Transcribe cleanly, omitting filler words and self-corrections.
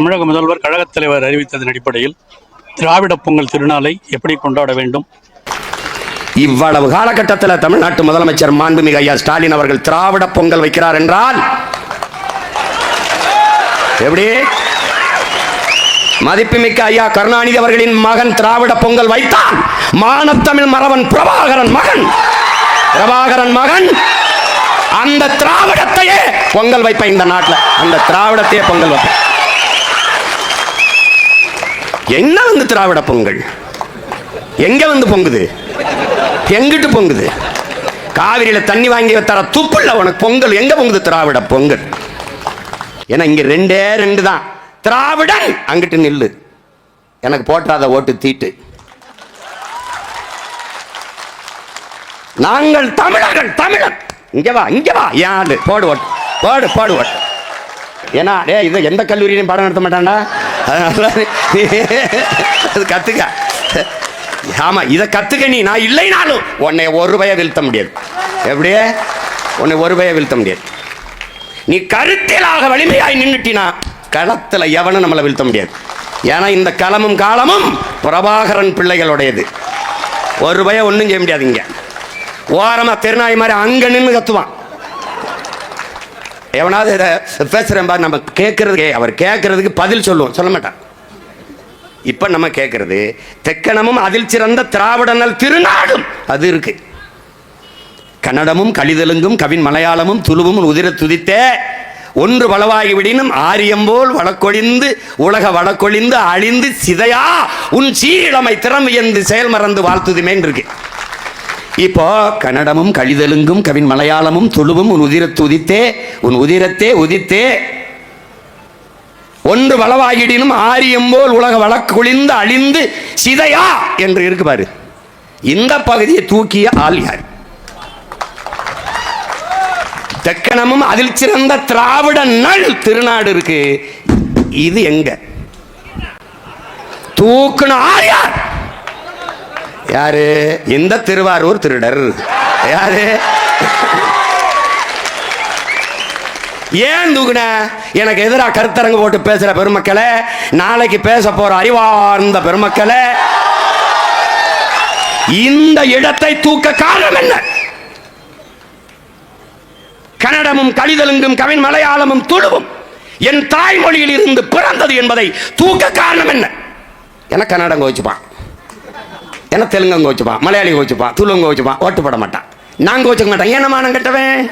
தமிழக முதல்வர் கழகத் தலைவர் அறிவித்ததன் அடிப்படையில் திராவிட பொங்கல் திருநாளை எப்படி கொண்டாட வேண்டும்? இவ்வளவு காலகட்டத்தில் தமிழ்நாட்டு முதலமைச்சர் மாண்புமிகு ஐயா ஸ்டாலின் அவர்கள் திராவிட பொங்கல் வைக்கிறார் என்றால் எப்படி? மதிப்புமிக்க ஐயா கருணாநிதி அவர்களின் மகன் திராவிட பொங்கல் வைத்தான். மானத்தமிழ் மறவன் பிரபாகரன் மகன் அந்த திராவிடத்தையே பொங்கல் வைப்பேன். இந்த நாட்டில் அந்த திராவிடத்தையே பொங்கல் வைப்பேன். என்ன வந்து திராவிட பொங்கல் எங்க வந்து பொங்குது? எங்கிட்டு பொங்குது? காவிரியில தண்ணி வாங்கி தர துப்புள்ள உனக்கு பொங்கல் எங்க பொங்குது? திராவிட பொங்கல். ஏன்னா இங்க ரெண்டு தான். திராவிடன் அங்கிட்டு நில்லு, எனக்கு போட்டாத ஓட்டு தீட்டு. நாங்கள் தமிழர்கள், தமிழன் இங்க வா யாரு போடு ஓட்டு. ஏன்னா இது எந்த கல்லூரியிலும் பாடம் நடத்த மாட்டான்டா, அது கத்துக்க. ஆமா, இதை கத்துக்க. நான் இல்லைனாலும் உன்னை ஒரு ரூபாயை வீழ்த்த முடியாது. எப்படியே உன்னை ஒரு ரூபாயை வீழ்த்த முடியாது. நீ கருத்தியலாக வலிமையாய் நின்றுட்டினா களத்துல எவனும் நம்மளை வீழ்த்த முடியாது. ஏன்னா இந்த களமும் காலமும் பிரபாகரன் பிள்ளைகளுடையது. ஒரு ரூபாயை ஒன்றும் செய்ய முடியாது. இங்க ஓரமா தெருநாய் மாதிரி அங்க நின்று கத்துவான். எவனாவது இதை பேசுறேன் பாரு, நம்ம கேட்கறதுக்கு அவர் கேட்கறதுக்கு பதில் சொல்ல மாட்டான். இப்ப நம்ம கேட்கறது தெக்கணமும் அதில் சிறந்த திராவிடனல் திருநாடும் அது இருக்கு. கன்னடமும் கலிதெலுங்கும் கவின் மலையாளமும் துளுவும் உதிர துதித்தே ஒன்று வளவாகி விடினும் ஆரியம்போல் வழக்கொழிந்து உலக வழக்கொழிந்து அழிந்து சிதையா உன் சீரிழமை திறம் வியந்து செயல் மறந்து வாழ்த்துதுமேன் இருக்கு. இப்போ கன்னடமும் கலிதெலுங்கும் கவின் மலையாளமும் துளுவும் உன் உதிரத்தே உதித்தே ஒன்று வளவாகிடினும் ஆரியம்போல் உலக வழக்கொழிந்து அழிந்து சிதையா என்று இருக்கு பாரு. இந்த பகுதியை தூக்கிய ஆள் யார்? தெக்கணமும் அதில் சிறந்த திராவிட நல் திருநாடு இருக்கு. இது எங்க தூக்குன ஆள் யார்? யாரு? இந்த திருவாரூர் திருடர். யாரு? ஏன் தூக்குன? எனக்கு எதிராக கருத்தரங்கு போட்டு பேசுற பெருமக்களே, நாளைக்கு பேச போற அறிவார்ந்த பெருமக்களே, இந்த இடத்தை தூக்க காரணம் என்ன? கன்னடமும் கலிதெலுங்கும் கவின் மலையாளமும் துளுவும் என் தாய்மொழியில் இருந்து பிறந்தது என்பதை தூக்க காரணம் என்ன? என கன்னடம் கோச்சுப்பான், என தெலுங்கு கோச்சுப்பான், மலையாளி கோச்சுப்பான், துளுங்க கோச்சுப்பான், ஓட்டு போட மாட்டான். நான் கோச்சுக்க மாட்டேன். ஏன்னா மானம் கட்டவன்